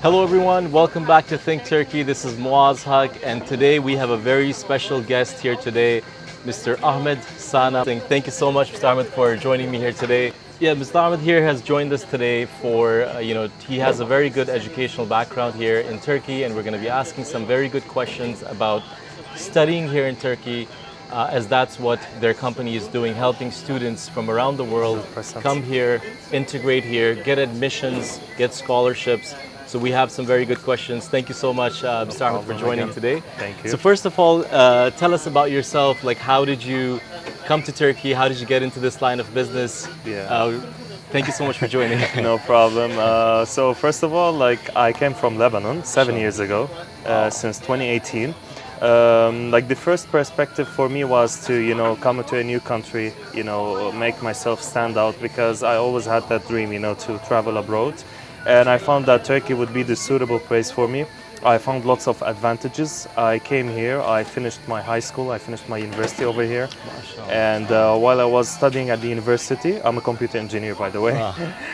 Hello everyone, welcome back to Think Turkey. This is Muaz Haq, and today we have a very special guest here today, Mr. Ahmed Sana. Thank you so much, Mr. Ahmed, for joining me here today. Yeah, Mr. Ahmed here has joined us today for, he has a very good educational background here in Turkey, and we're going to be asking some very good questions about studying here in Turkey, as that's what their company is doing, helping students from around the world 100%. come here, integrate here, get admissions, get scholarships. So we have some very good questions. Thank you so much, Mr. Ahmed, for joining again. today. Thank you. So first of all, tell us about yourself. Like, how did you come to Turkey? How did you get into this line of business? Yeah. Thank you so much for joining. No problem. So first of all, I came from Lebanon 7 years ago, since 2018. The first perspective for me was to, come to a new country, make myself stand out, because I always had that dream, to travel abroad. And I found that Turkey would be the suitable place for me. I found lots of advantages. I came here, I finished my high school, I finished my university over here. And while I was studying at the university, I'm a computer engineer, by the way.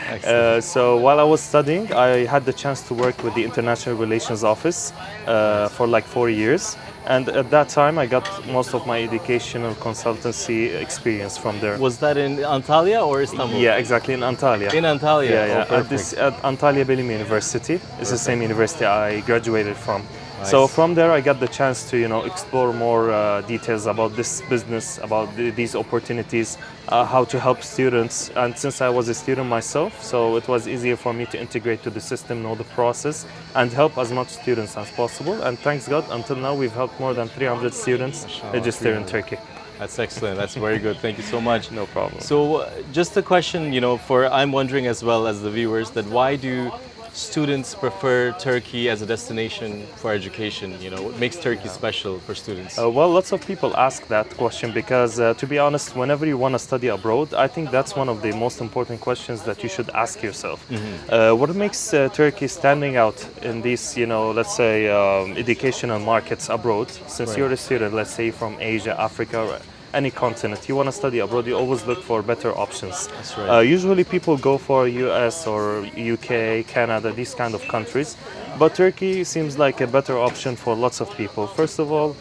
Excellent. So while I was studying, I had the chance to work with the International Relations Office for like 4 years. And at that time, I got most of my educational consultancy experience from there. Was that in Antalya or Istanbul? Yeah, exactly, in Antalya. In Antalya? Yeah. Oh, perfect. At Antalya Bilim University. It's the same university I graduated from. Nice. So from there, I got the chance to, explore more details about this business, about these opportunities, how to help students. And since I was a student myself, so it was easier for me to integrate to the system, know the process, and help as much students as possible. And thanks God, until now, we've helped more than 300 students register in Turkey. That's excellent. That's very good. Thank you so much. No problem. So just a question, I'm wondering as well as the viewers, that why do students prefer Turkey as a destination for education? What makes Turkey special for students? Well, lots of people ask that question because, to be honest, whenever you want to study abroad, I think that's one of the most important questions that you should ask yourself. What makes Turkey standing out in these, let's say, educational markets abroad? Since you're a student, let's say from Asia, Africa, or any continent, you want to study abroad, you always look for better options. That's right. Usually people go for US or UK, Canada, these kind of countries. But Turkey seems like a better option for lots of people. First of all,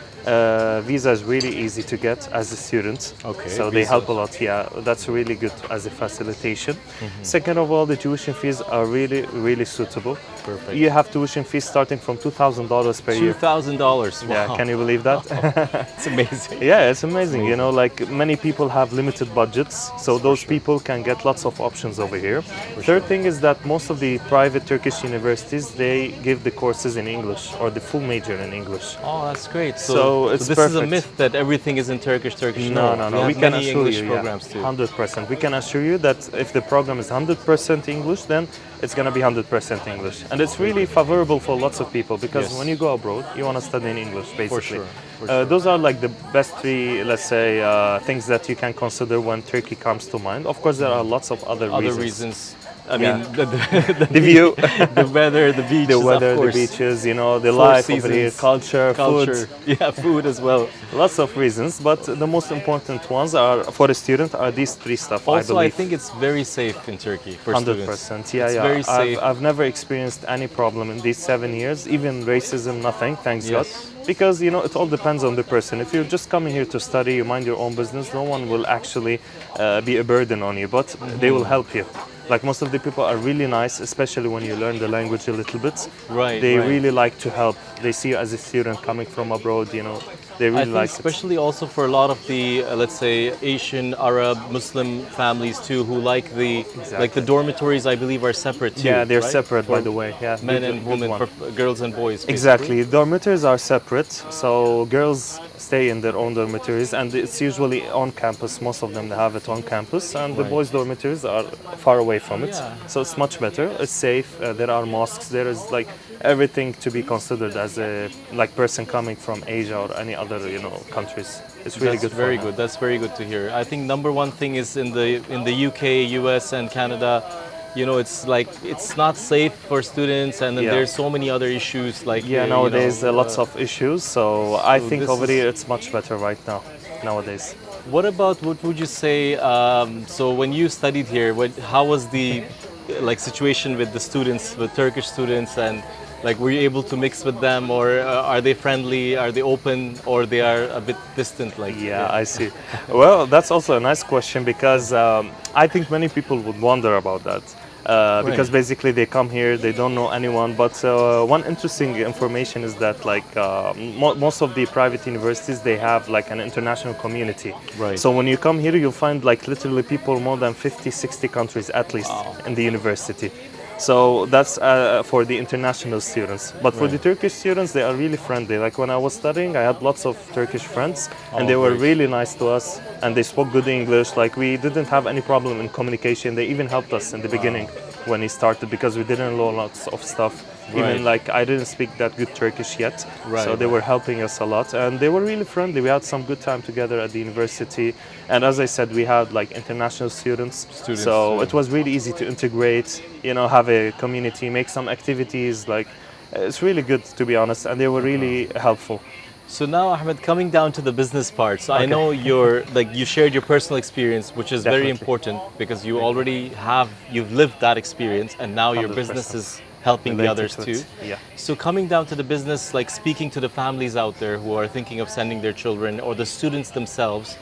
visa is really easy to get as a student. Okay, So they help a lot. Yeah, that's really good as a facilitation. Second of all, the tuition fees are really, really suitable. Perfect. You have tuition fees starting from $2,000 per year. $2,000. Wow. Yeah, can you believe that? It's amazing. Yeah, it's amazing. Many people have limited budgets, so those people can get lots of options over here. Third thing is that most of the private Turkish universities, they give the courses in English or the full major in English. Oh, that's great. So it's this is a perfect. myth that everything is in Turkish. No. We We have can many assure English you, programs too. 100%. We can assure you that if the program is 100% English, then it's going to be 100% English. And it's really favorable for lots of people because Yes. when you go abroad, you want to study in English, basically. sure. Those are like the best three, let's say, things that you can consider when Turkey comes to mind. Of course, there are lots of other reasons. I mean, The view, the weather, the beaches, the weather, of the course. beaches, the Four life over here, seasons, culture, culture. food. Yeah, food as well. Lots of reasons, but the most important ones are for a student are these three stuff. Also, I I believe. think it's very safe in Turkey for 100%. students. Yeah, It's yeah. very safe. I've never experienced any problem in these 7 years, even racism, nothing, thanks God. Yes. Because, it all depends on the person. If you're just coming here to study, you mind your own business, no one will actually be a burden on you, but they will help you. Like most of the people are really nice, especially when you learn the language a little bit. Right, They right. really like to help. They see you as a student coming from abroad, they really I think like it. especially also for a lot of the, let's say, Asian, Arab, Muslim families too, who like the dormitories, I believe, are separate too. Yeah, they're right? separate, For by the way. Yeah, men good- and good women, one. for girls and boys. basically. Exactly. Dormitories are separate, so girls stay in their own dormitories, and it's usually on campus. Most of them they have it on campus, and the Right. boys' dormitories are far away from it. Yeah. So it's much better. It's safe. There are mosques. There is like everything to be considered as a person coming from Asia or any other countries. It's really That's good. very for good. That's very good to hear. I think number one thing is in the UK, US, and Canada. It's not safe for students, and then Yeah. there's so many other issues like Yeah, nowadays lots of issues. So I think this over is- here it's much better right now. Nowadays. What would you say? So when you studied here, how was the like situation with the students, with Turkish students, and like were you able to mix with them, or are they friendly, are they open, or they are a bit distant? Like Yeah, I see. Well, that's also a nice question because I think many people would wonder about that. Because Right. basically they come here, they don't know anyone. But one interesting information is that like most of the private universities they have like an international community. Right. So when you come here, you'll find like literally people more than 50, 60 countries at least Wow. in the university. So that's for the international students. But for the Right. Turkish students, they are really friendly. Like when I was studying, I had lots of Turkish friends, and Oh, they were great. really nice to us, and they spoke good English. Like we didn't have any problem in communication. They even helped us in the beginning when he started because we didn't know lots of stuff. Right. Even like I didn't speak that good Turkish yet, Right, so they right. were helping us a lot, and they were really friendly. We had some good time together at the university, and as I said, we had like international students, so too. it was really easy to integrate. You know, have a community, make some activities. Like it's really good to be honest, and they were really helpful. So now, Ahmed, coming down to the business part. So I Okay. know you shared your personal experience, which is very Definitely. important because you've lived that experience, and now your 100%. business is helping the Related others to too. it, yeah. So coming down to the business, like speaking to the families out there who are thinking of sending their children or the students themselves,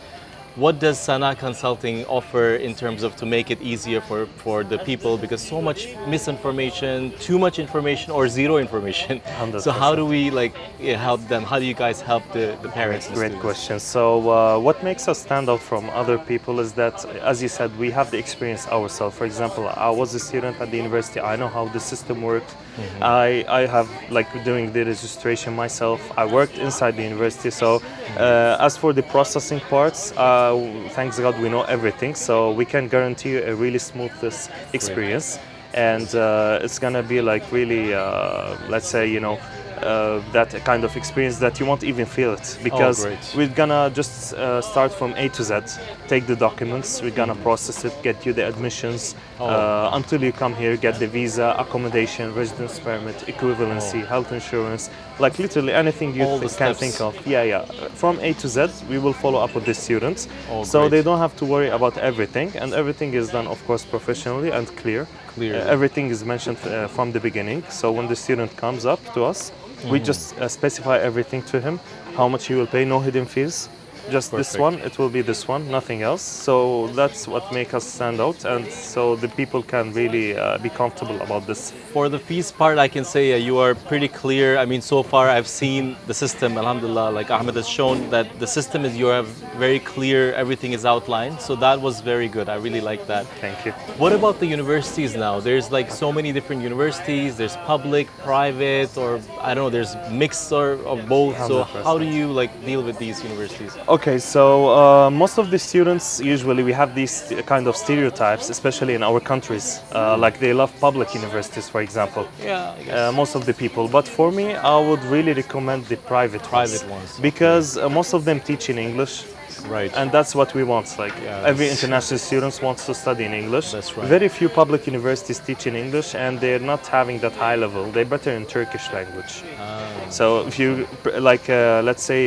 what does Sana Consulting offer in terms of to make it easier for the people? Because so much misinformation, too much information, or zero information. So how 100%. do we help them? How do you guys help the parents? And Great students? question. So, what makes us stand out from other people is that, as you said, we have the experience ourselves. For example, I was a student at the university. I know how the system works. I have like doing the registration myself. I worked inside the university. So, as for the processing parts, thanks God we know everything. So we can guarantee you a really smooth this experience, and it's gonna be like really, let's say, that kind of experience that you won't even feel it because great. we're gonna just start from A to Z, take the documents, we're gonna process it, get you the admissions until you come here, get the visa, accommodation, residence permit, equivalency, health insurance, like literally anything you All the can steps. think of. Yeah. From A to Z, we will follow up with the students, Oh, so great. they don't have to worry about everything, and everything is done, of course, professionally and clear. Everything is mentioned from the beginning. So when the student comes up to us, we just specify everything to him, how much he will pay, no hidden fees. Just this Perfect. one, it will be this one, nothing else. So that's what makes us stand out, and so the people can really be comfortable about this. For the fees part, I can say you are pretty clear. I mean, so far I've seen the system, alhamdulillah, like Ahmed has shown that the system is you have very clear, everything is outlined. So that was very good. I really like that. Thank you. What about the universities now? There's like so many different universities. There's public, private, or I don't know, there's mix or of both. So 100%. how do you like deal with these universities? Okay, so most of the students, usually we have these kind of stereotypes, especially in our countries. Like they love public universities, for example. Yeah, I guess. Most of the people. But for me, I would really recommend the private ones, because most of them teach in English. Right. And that's what we want. Like Yes. every international student wants to study in English. That's right. Very few public universities teach in English, and they're not having that high level. They're better in Turkish language. So if you like, let's say,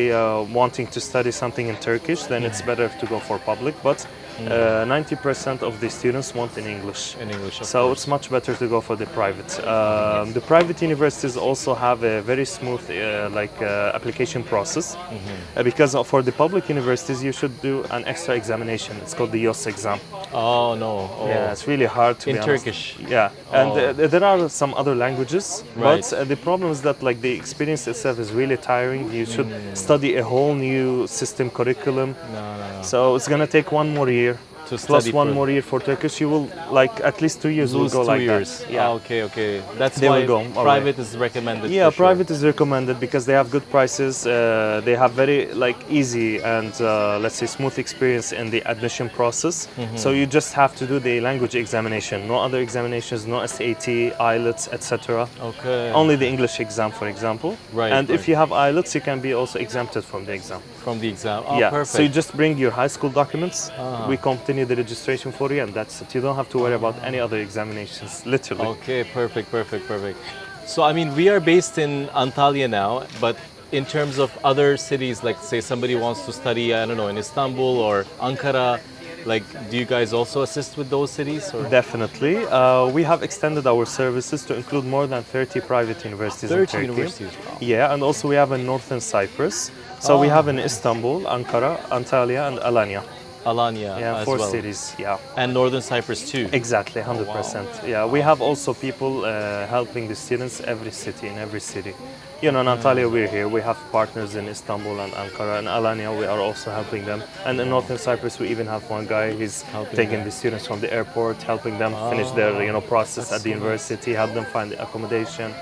wanting to study something in Turkish, then it's better to go for public. But 90% of the students want in English. In English, of So course. it's much better to go for the private. The private universities also have a very smooth application process because for the public universities you should do an extra examination. It's called the YOS exam. Oh no. Oh. Yeah, it's really hard to In be honest. Turkish? Yeah, and Oh. there are some other languages, Right. but the problem is that like the experience itself is really tiring. You should study a whole new system curriculum. No. So it's gonna take one more year. To Plus study one for- more year for Turkish, you will like at least 2 years will Lose go 2 like years. that. Yeah. Ah, okay. That's They why will go away. private is recommended. Yeah, for sure. private is recommended because they have good prices. They have very like easy and let's say smooth experience in the admission process. So you just have to do the language examination. No other examinations, no SAT, IELTS, etc. Okay. Only the English exam, for example. Right, And right. if you have IELTS, you can be also exempted from the exam. From the exam. Oh, Yeah. perfect. So you just bring your high school documents. We continue the registration for you, and that's it. You don't have to worry about any other examinations. Literally. Okay, perfect. So I mean, we are based in Antalya now, but in terms of other cities, like say somebody wants to study, I don't know, in Istanbul or Ankara, Like, do you guys also assist with those cities? Or? Definitely. We have extended our services to include more than 30 private universities in 30 Turkey. universities, wow. Yeah, and also we have in Northern Cyprus. So we have in Istanbul, Ankara, Antalya, and Alanya. Alanya Yeah, as 4 well. cities. Yeah. And Northern Cyprus too. Exactly, 100%. Yeah, we have also people helping the students in every city. You know, in Antalya we're here. We have partners in Istanbul and Ankara, and Alanya we are also helping them. And in Northern Cyprus we even have one guy. He's taking the students from the airport, helping them finish their process at the university, help them find the accommodation.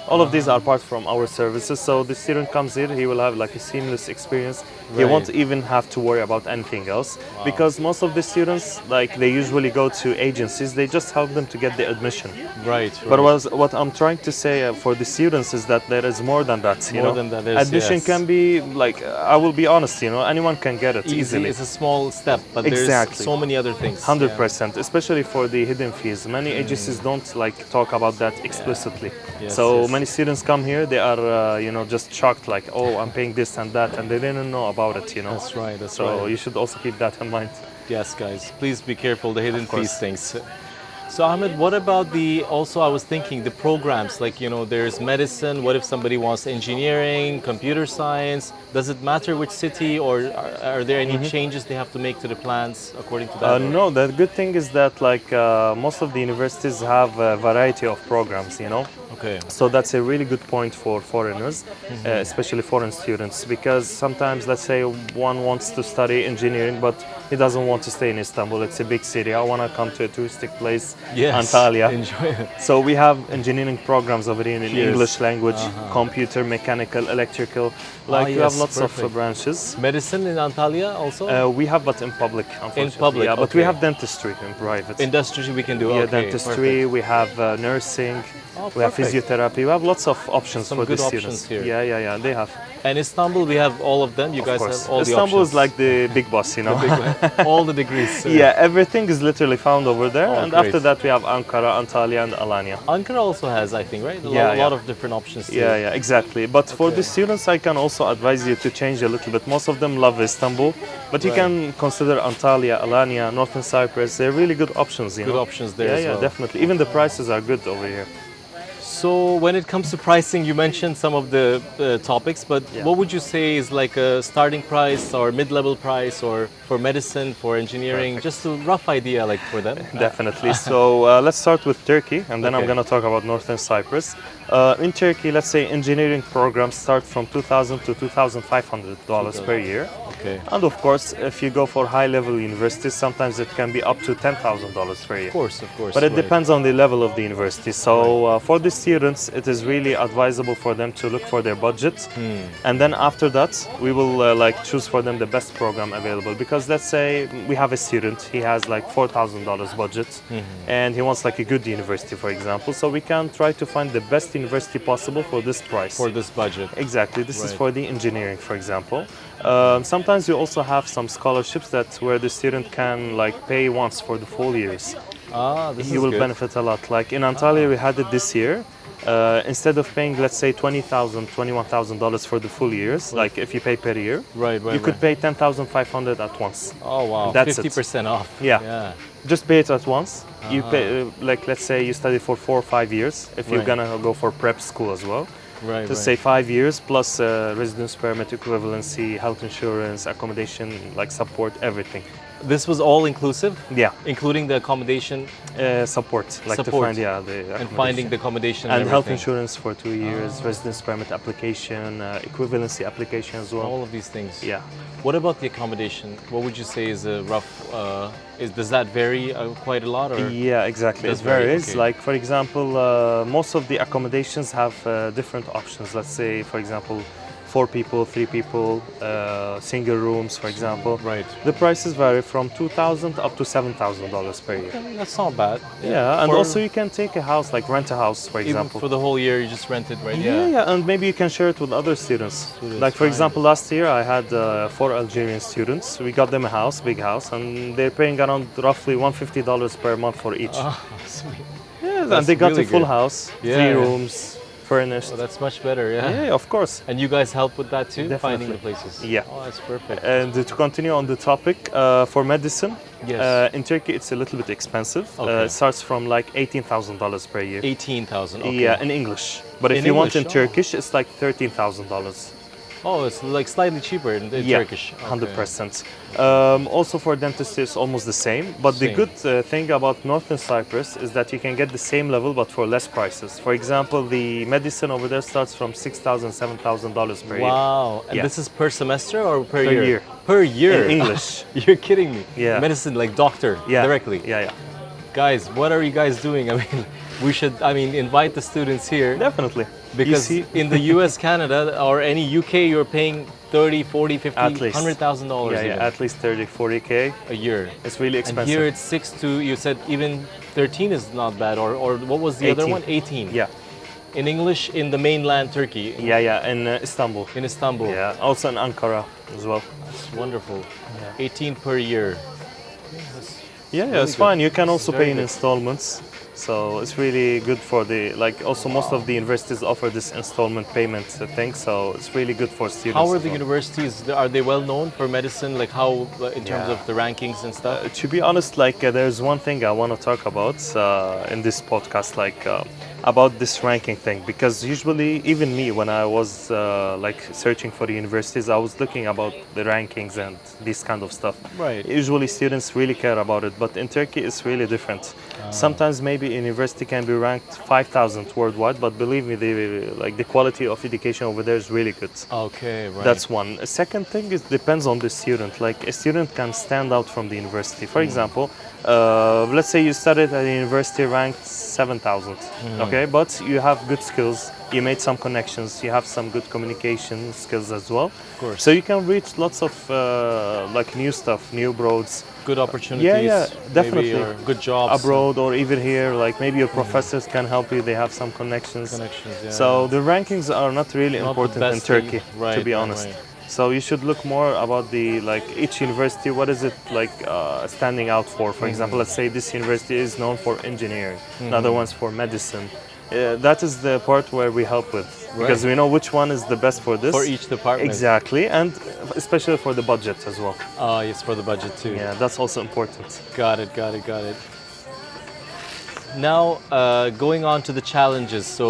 All of these are part from our services. So the student comes here, he will have like a seamless experience. He won't even have to worry about anything else because most of the students, like they usually go to agencies, they just help them to get the admission. Right. But what I'm trying to say for the students is that there is more than that. More than that is, admission yes. can be like, I will be honest, anyone can get it easily. It's a small step, but Exactly. there's so many other things. 100%, especially for the hidden fees. Many agencies don't like talk about that explicitly. Yes, So yes. many students come here, they are just shocked, like, oh, I'm paying this and that, and they didn't know about it. That's right. That's So right. you should also keep that in mind. Yes, guys, please be careful, the hidden course. fees things. So Ahmed, what about I was thinking the programs, like, there's medicine, what if somebody wants engineering, computer science? Does it matter which city, or are there any changes they have to make to the plans according to that? No, the good thing is that most of the universities have a variety of programs, Okay. So that's a really good point for foreigners, especially foreign students, because sometimes, let's say, one wants to study engineering, but he doesn't want to stay in Istanbul. It's a big city. I want to come to a touristic place, Yes. Antalya. Enjoy it. So we have engineering programs over here in Yes. English language, computer, mechanical, electrical. We have yes, lots perfect. of branches. Medicine in Antalya also? We have, but in public, unfortunately. public, Yeah, but we okay. have dentistry in private. Industry we can do. Yeah, Okay, dentistry. perfect. We have nursing. Oh, We have perfect. physiotherapy. We have lots of options Some for the good students. options here. Yeah, they have. And Istanbul, we have all of them. You Of guys course. have all Istanbul the is like the big boss, all the degrees. Yeah, everything is literally found over there. Oh, and great. after that, we have Ankara, Antalya, and Alanya. Ankara also has, I think, right? A Yeah, lot yeah. of different options. Too. Yeah, exactly. But for Okay. the students, I can also advise you to change a little bit. Most of them love Istanbul, but you Right. can consider Antalya, Alanya, Northern Cyprus. They're really good options. Good options there Yeah, as yeah, well. definitely. Even the prices are good over here. So when it comes to pricing, you mentioned some of the topics, but Yeah. what would you say is like a starting price or mid-level price, or for medicine, for engineering, just a rough idea like for them? Definitely. So let's start with Turkey, and then I'm Okay. going to talk about Northern Cyprus. In Turkey, let's say engineering programs start from $2,000 to $2,500 per year. Okay. And of course, if you go for high-level universities, sometimes it can be up to $10,000 per year. Of course. But it right. depends on the level of the university. So for the students, it is really advisable for them to look for their budget, and then after that, we will choose for them the best program available. Because let's say we have a student, he has like $4,000 budget, and he wants like a good university, for example. So we can try to find the best university possible for this price. For this budget. Exactly. This is Right. for the engineering, for example. Sometimes you also have some scholarships where the student can pay once for the full years. This You is will good. benefit a lot. Like in Antalya, we had it this year. Instead of paying, let's say, $20,000, $21,000 for the full years, like if you pay per year, Right. you could pay $10,500 at once. Oh wow, That's it. 50% off. Yeah. Just pay it at once. You pay, let's say you study for 4 or 5 years. If you're Right. gonna go for prep school as well, Right. just say 5 years plus residence permit, equivalency, health insurance, accommodation, support, everything. This was all inclusive, Yeah, including the accommodation support, to Support. find the and accommodation. finding the accommodation And health everything. insurance for 2 years, residence permit application, equivalency application as well. All of these things. Yeah. What about the accommodation? What would you say is a rough? Does that vary quite a lot, or? Yeah, exactly. Does It vary, varies. okay. Like, for example, most of the accommodations have different options. Let's say, for example, 4 people, 3 people, single rooms, for example. Right. The prices vary from $2,000 up to $7,000 per year. That's not bad. Yeah, and For- also you can take a house, rent a house, for Even example. for the whole year, you just rent it, right? Yeah, and maybe you can share it with other students. Like, for fine. example, last year I had 4 Algerian students. We got them a house, big house, and they're paying around roughly $150 per month for each. Oh, sweet. Yeah, and That's they got really a full good. house, Yeah, 3 yeah. rooms, furnished. Well, that's much better, yeah. Yeah, of course. And you guys help with that too, finding Definitely. the places. Yeah. Oh, that's perfect. And to continue on the topic, for medicine, Yes. in Turkey it's a little bit expensive. Okay. It starts from like $18,000 per year. 18,000. Okay. Yeah, in English. But if In you want in English, oh. Turkish, it's like $13,000. Oh, it's like slightly cheaper in Yeah, Turkish. Okay. 100%. Also for dentistry, it's almost the same. But the Same. good thing about Northern Cyprus is that you can get the same level but for less prices. For example, the medicine over there starts from $6,000, $7,000 per year. Wow. And Yeah. this is per semester or per Per year? year. Per year. In English. You're kidding me. Yeah. Medicine, like doctor, Yeah. directly. Yeah, yeah. Guys, what are you guys doing? I mean, we should, invite the students here. Definitely. Because You see, in the US, Canada, or any UK, you're paying 30, 40, 50, At least. $100,000 yeah, even at least 30, 40K. a year. It's really And expensive. here it's 6 to, you said even 13 is not bad, or what was the other 18. one? 18. Yeah, In English, in the mainland Turkey, yeah, in Istanbul. in Istanbul. Yeah, also in Ankara as well. That's wonderful. 18 per year. Yeah, really it's good. fine. You can It's also very pay in good. installments. So it's really good for the, like also most of the universities offer this installment payment thing. So it's really good for students. How are as the well. universities? Are they well known for medicine? Like how, in terms Yeah. of the rankings and stuff? To be honest, like there's one thing I want to talk about in this podcast, like about this ranking thing, because usually even me, when I was like searching for the universities, I was looking about the rankings and this kind of stuff. Right. Usually students really care about it, but in Turkey it's really different. Sometimes maybe a university can be ranked 5,000 worldwide, but believe me, the quality of education over there is really good. Okay, right. That's one. A second thing is depends on the student. Like a student can stand out from the university. For example, let's say you studied at a university ranked 7,000. Okay, but you have good skills. You made some connections. You have some good communication skills as well. Of course. So you can reach lots of like new stuff, new roads. Good opportunities. Yeah, definitely. Maybe, or good jobs. Abroad or even here, like maybe your professors can help you. They have some connections. Connections, yeah. So the rankings are not really Not the important in best that Turkey, you- right, to be right, honest. right. So you should look more about the like each university. What is it like standing out for? For example, let's say this university is known for engineering, another one's for medicine. That is the part where we help with because we know which one is the best for this. For each department. Exactly, and especially for the budget as well. Yes, for the budget too. Yeah, that's also important. Got it. Now, going on to the challenges. So,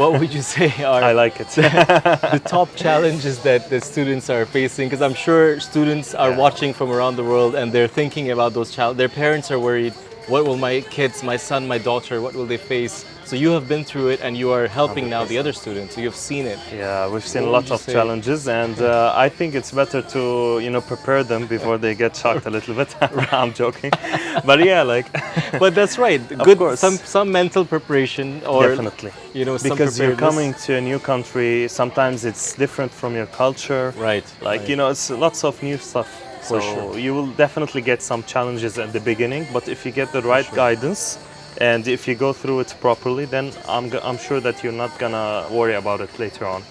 what would you say are I like it. the top challenges that the students are facing? Because I'm sure students are watching from around the world and they're thinking about those challenges. Their parents are worried. What will my kids, my son, my daughter, what will they face? So you have been through it and you are helping now the other students. So you've seen it. Yeah, we've seen What lots would of you say? challenges, and I think it's better to prepare them before they get shocked a little bit. I'm joking, but yeah, like But that's right. Good. course. Some mental preparation or definitely some because you're preparedness. coming to a new country. Sometimes it's different from your culture. Right. Like right. it's lots of new stuff. So sure. you will definitely get some challenges at the beginning, but if you get the right guidance and if you go through it properly, then I'm sure that you're not gonna worry about it later on.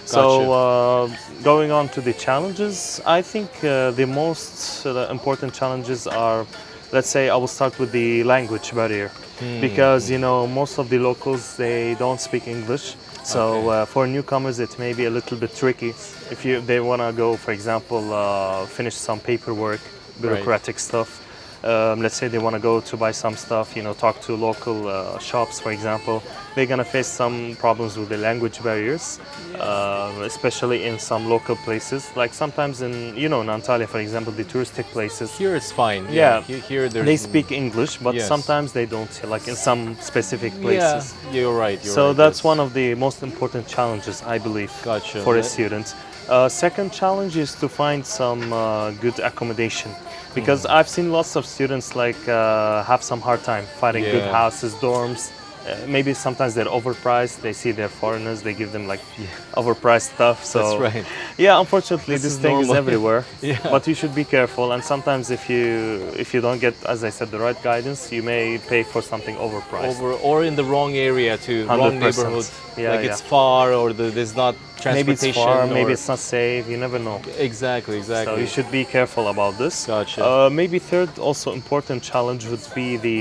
So going on to the challenges, I think the most important challenges are, let's say I will start with the language barrier, because most of the locals, they don't speak English. So for newcomers, it may be a little bit tricky if they want to go, for example, finish some paperwork, bureaucratic stuff. Let's say they want to go to buy some stuff, talk to local shops, for example. They're gonna face some problems with the language barriers, especially in some local places. Like sometimes in Antalya, for example, the touristic places. Here it's fine. Yeah. Here They speak English, but Yes. sometimes they don't. Like in some specific places. Yeah, you're right. So that's one of the most important challenges, I believe, Gotcha. for a student. Second challenge is to find some good accommodation, because I've seen lots of students have some hard time finding good Yeah. houses, dorms. Maybe sometimes they're overpriced. They see they're foreigners, they give them overpriced stuff. So That's right. yeah, unfortunately, This this is thing is normal. everywhere. Yeah. But you should be careful. And sometimes if you don't get, as I said, the right guidance, you may pay for something overpriced. Or in the wrong area too, wrong 100%. neighborhood. Yeah, It's far or there's not Maybe it's transportation. far, maybe or- it's not safe. You never know. Exactly. So you should be careful about this. Gotcha. Maybe third, also important challenge would be the,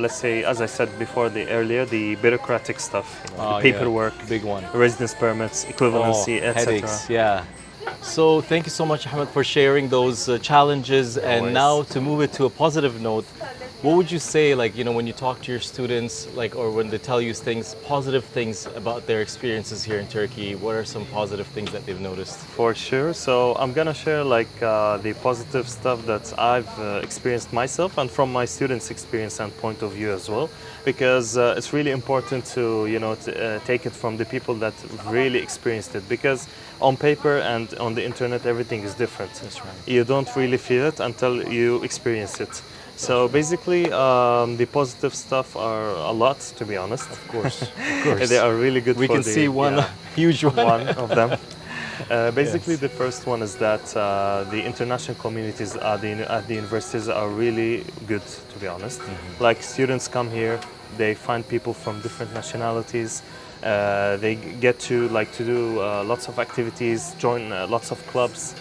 let's say, as I said before, the earlier, the bureaucratic stuff, you know, Oh, the yeah. paperwork, Big one. residence permits, equivalency, etc. Headaches, yeah. So thank you so much, Ahmed, for sharing those challenges. And worries. now to move it to a positive note, what would you say, like, you know, when you talk to your students, like, or when they tell you things, positive things about their experiences here in Turkey? What are some positive things that they've noticed? For sure. So I'm gonna share like the positive stuff that I've experienced myself and from my students' experience and point of view as well, because it's really important to take it from the people that really experienced it. Because on paper and on the internet, everything is different. That's right. You don't really feel it until you experience it. So basically, the positive stuff are a lot, to be honest. Of course, of course. They are really good. We for can the, see one yeah, huge one. one of them. Basically, Yes. the first one is that the international communities at the universities are really good, to be honest. Like students come here, they find people from different nationalities. They get to do lots of activities, join lots of clubs.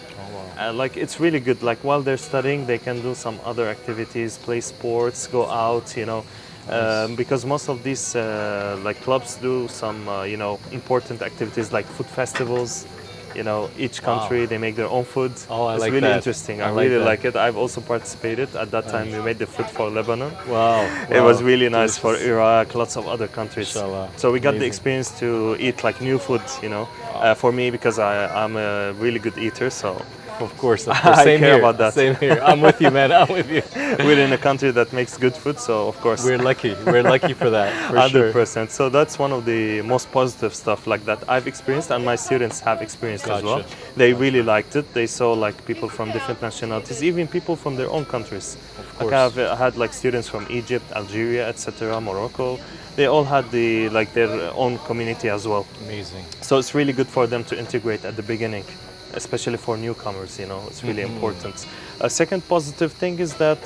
Like it's really good. Like while they're studying, they can do some other activities, play sports, go out. Because most of these like clubs do some important activities like food festivals. Each country they make their own food. Oh, I it's like really that. interesting. I I like really that. like it. I've also participated. At that time, we made the food for Lebanon. Wow. It was wow. really nice for Delicious. Iraq, lots of other countries. Inshallah. So we got the Amazing. experience to eat like new food, for me because I'm a really good eater. So Of course. I Same care here. about that. Same here. I'm with you, man. I'm with you. we're in a country that makes good food, so of course. We're lucky. We're lucky for that. For sure. 100%. So that's one of the most positive stuff like that I've experienced and my students have experienced as well. Gotcha. They really liked it. They saw like people from different nationalities, even people from their own countries. course. Like I've had like students from Egypt, Algeria, etc., Morocco. They all had their own community as well. Amazing. So it's really good for them to integrate at the beginning, especially for newcomers, it's really important. A second positive thing is that,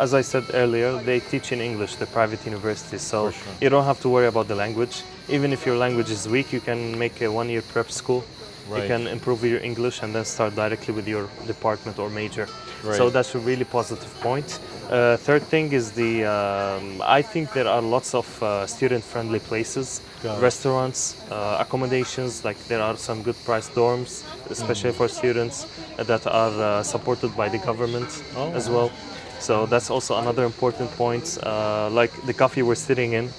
as I said earlier, they teach in English, the private universities, so For sure. you don't have to worry about the language. Even if your language is weak, you can make a one-year prep school. Right. You can improve your English and then start directly with your department or major. Right. So that's a really positive point. Third thing is I think there are lots of student-friendly places, Got it. restaurants, accommodations, like there are some good price dorms, especially for students that are supported by the government as well. So that's also another important point. Like the coffee we're sitting in,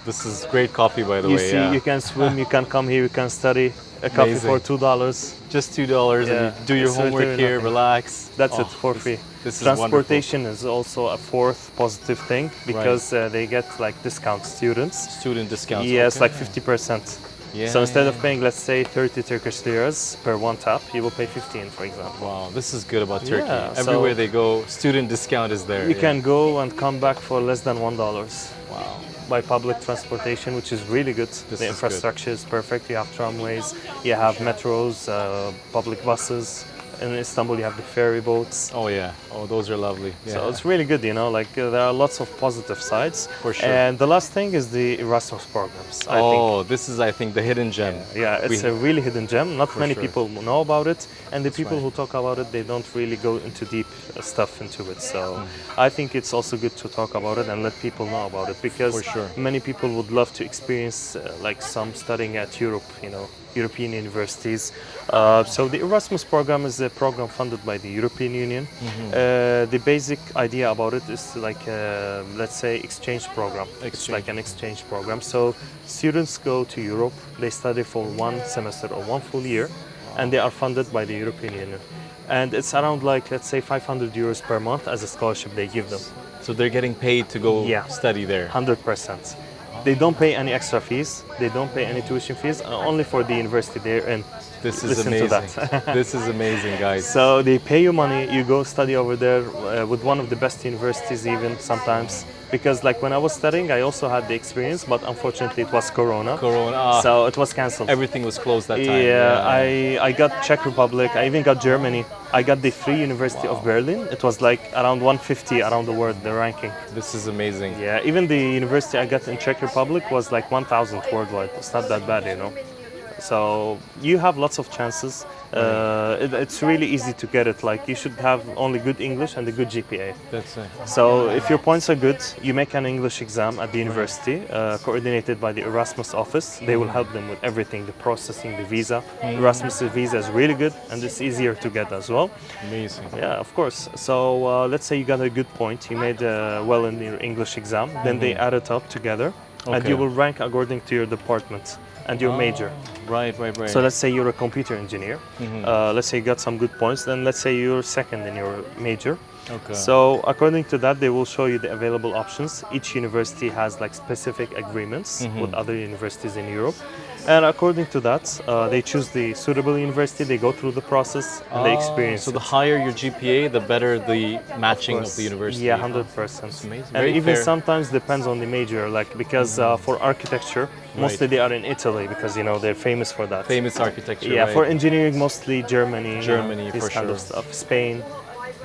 This is great coffee, by the you way. see, yeah. you can swim, you can come here, you can study. A coffee Amazing. for $2. Just $2 Yeah, and you do your it's homework literally here, nothing. relax. That's Oh, it for free. This is Transportation is also a fourth positive thing because they get like discount students. wonderful. Student discounts. Yes, okay. like 50%. Yeah, So instead yeah, of paying, let's say, 30 Turkish liras per one tap, you will pay 15, for example. Wow, this is good about Turkey. Yeah, so- Everywhere they go, student discount is there. You yeah. can go and come back for less than $1 Wow. by public transportation, which is really good. This The is infrastructure is perfect. You have tramways, you have metros, public buses. In Istanbul, you have the ferry boats. Oh yeah. Oh, those are lovely. Yeah. So it's really good, there are lots of positive sides. For sure. And the last thing is the Erasmus programs, I think. oh, this is, I think, the hidden gem. Yeah, it's We- a really hidden gem. Not many sure. people know about it, and the people right. who talk about it, they don't really go into deep stuff into it. So Mm. I think it's also good to talk about it and let people know about it because For sure. many people would love to experience like some studying at Europe, European universities. So the Erasmus program is a program funded by the European Union. The basic idea about it is like, let's say, exchange program. It's Exchange. like an exchange program. So students go to Europe, they study for one semester or one full year, and they are funded by the European Union. And it's around like, let's say, 500 euros per month as a scholarship they give them. So they're getting paid to go Yeah. study there. 100%. They don't pay any extra fees. They don't pay any tuition fees, only for the university they're in. This is Listen to amazing. that. This is amazing, guys. So they pay you money, you go study over there with one of the best universities even sometimes. Because like when I was studying, I also had the experience, but unfortunately it was Corona. Corona. So it was cancelled. Everything was closed that time. Yeah, I got Czech Republic, I even got Germany. I got the Free University of Berlin. It was like around 150 around the world, the ranking. This is amazing. Yeah, even the university I got in Czech Republic was like 1,000 worldwide. It's not that bad, So you have lots of chances. It's really easy to get it. Like you should have only good English and a good GPA. That's it. So if your points are good, you make an English exam at the university, coordinated by the Erasmus office. They will help them with everything, the processing, the visa. Erasmus visa is really good and it's easier to get as well. Amazing. Yeah, of course. So let's say you got a good point, you made well in your English exam, then they add it up together and Okay. you will rank according to your department and your major. Right. So let's say you're a computer engineer. Let's say you got some good points. Then let's say you're second in your major. Okay. So according to that, they will show you the available options. Each university has like specific agreements with other universities in Europe. And according to that, they choose the suitable university, they go through the process, and they experience So it. the higher your GPA, the better the matching of course. the university. Yeah, 100%. That's amazing. And Very even fair. sometimes depends on the major, like because for architecture, mostly they are in Italy because you know they're famous for that. Famous architecture. Yeah, right? for engineering mostly Germany, Germany, this for kind of sure. stuff, Spain.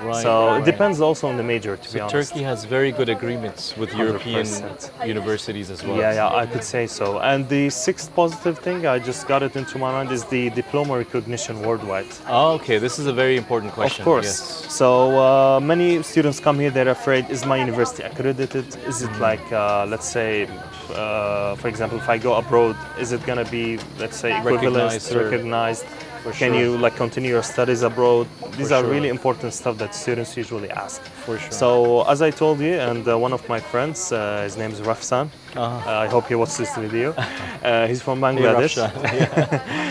Right, So right, it depends also on the major, to be honest. Turkey has very good agreements with European 100%. universities as well. Yeah, I could say so. And the sixth positive thing, I just got it into my mind, is the diploma recognition worldwide. Oh, okay, this is a very important question. Of course. Yes. So many students come here, they're afraid, is my university accredited? Is it like, let's say, for example, if I go abroad, is it going to be, let's say, equivalent, recognized? Can you like continue your studies abroad? These are really important stuff that students usually ask. For sure. So as I told you, and one of my friends, his name is Rafsan. I hope he watches this video. He's from Bangladesh.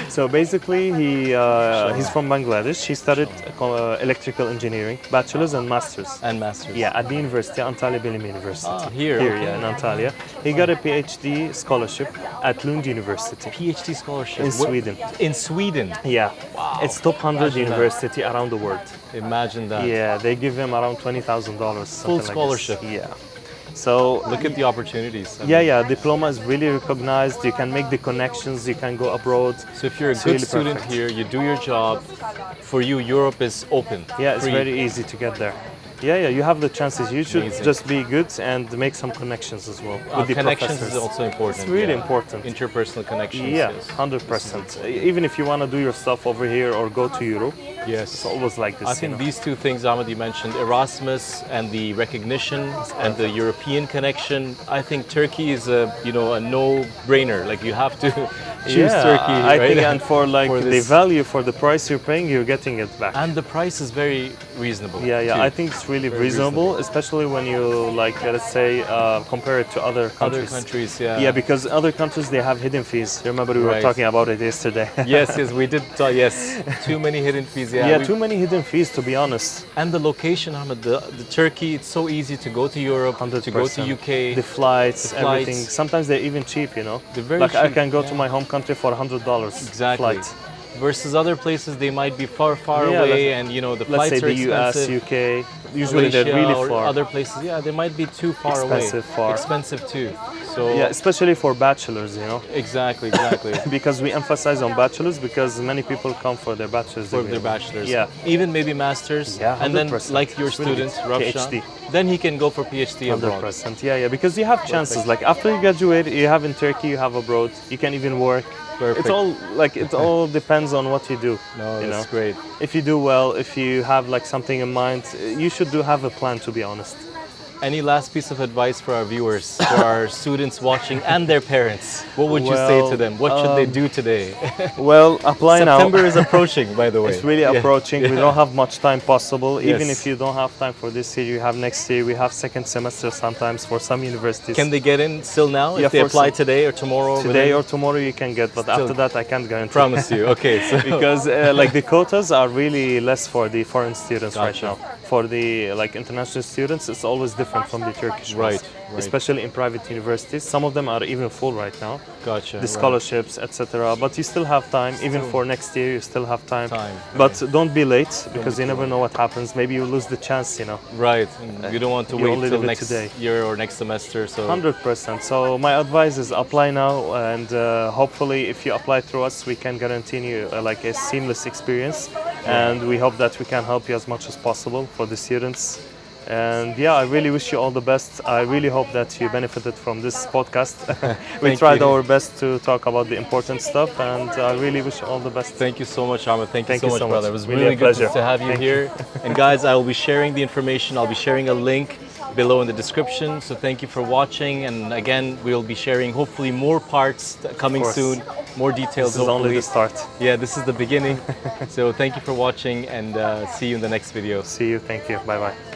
So basically, he's from Bangladesh. He studied electrical engineering, bachelor's and master's. And masters. Yeah, at the university, Antalya Bilim University. Here, okay. Yeah, in Antalya. He got a PhD scholarship at Lund University. PhD scholarship. In Sweden. In Sweden. Yeah, it's top 100 Imagine that. university around the world. Imagine that. Yeah, they give him around $20,000. Full scholarship. Yeah. So Look at the opportunities. I mean, yeah, diploma is really recognized. You can make the connections. You can go abroad. So if you're a It's good really student perfect. here, you do your job. For you, Europe is open. Yeah, it's free. very easy to get there. Yeah, you have the chances. You should Amazing. just be good and make some connections as well with the Connections professors. is also important. It's really yeah. important. Interpersonal connections. Yeah, Yes. 100%. Even if you want to do your stuff over here or go to Europe, Yes. it's always like this. I think you know. these two things, Ahmed, you mentioned, Erasmus and the recognition and the European connection. I think Turkey is a no-brainer. Like you have to choose Turkey. I right? think, and for like For the this. value for the price you're paying, you're getting it back. And the price is very reasonable. Yeah, too. I think it's really Very reasonable, especially when you like, let's say, compare it to other Other countries. countries, yeah. Yeah, because other countries they have hidden fees. Remember we were Right. talking about it yesterday. Yes, we did. Yes, too many hidden fees. Yeah, Yeah, too many hidden fees, to be honest. And the location, Ahmed, the Turkey, it's so easy to go to Europe, 100%. to go to UK. The flights, The everything. flights. Sometimes they're even cheap, you know. They're very like I cheap, can go yeah. to my home country for $100 Exactly. flight. Versus other places, they might be far Yeah, away, and the Let's flights say are the US, expensive. UK. Usually they're Malaysia really or far. other places, yeah, they might be too far Expensive, away. far. Expensive too. So Yeah, especially for bachelors, you know. exactly. Because we emphasize on bachelors because many people come for their bachelor's For degree. their bachelors, Yeah. even maybe masters, Yeah, and then 100%. like your It's really student, good. Rafshan, PhD. then he can go for PhD abroad. 100%. Yeah, because you have chances. Like after you graduate, you have in Turkey, you have abroad. You can even work. Perfect. It all depends on what you do. No, you that's know? great. If you do well, if you have like something in mind, you should have a plan. To be honest. Any last piece of advice for our viewers, for our students watching and their parents? What would you say to them? What should they do today? Well, apply September now. is approaching, by the way. It's really Yeah. approaching. We don't have much time possible. Even Yes. if you don't have time for this year, you have next year. We have second semester sometimes for some universities. Can they get in still now Yeah, if they for apply some- today or tomorrow? Today or tomorrow you can get, but Still- after that I can't guarantee. Promise you. Okay, so Because like the quotas are really less for the foreign students right Gotcha. now. For the like international students, it's always different from the Turkish ones. Right. Especially in private universities. Some of them are even full right now. Gotcha. The scholarships, etc. But you still have time. Even for next year, you still have time. But don't be late because you never know what happens. Maybe you lose the chance, you know. Right. And you don't want to You wait only till live it next today. year or next semester. So 100%. So my advice is apply now, and hopefully, if you apply through us, we can guarantee you like a seamless experience, and we hope that we can help you as much as possible for the students. And yeah, I really wish you all the best. I really hope that you benefited from this podcast. We Thank tried you. our best to talk about the important stuff, and I really wish you all the best. Thank you so much, Ahmed. Thank you Thank so you much, so much. brother. It was Really really a good pleasure. to have you Thank here. And guys, I will be sharing the information. I'll be sharing a link below in the description. So thank you for watching. And again, we'll be sharing hopefully more parts coming course. soon, more details. This is only the start. Yeah, this is the beginning. So thank you for watching, and see you in the next video. See you. Thank you. Bye bye.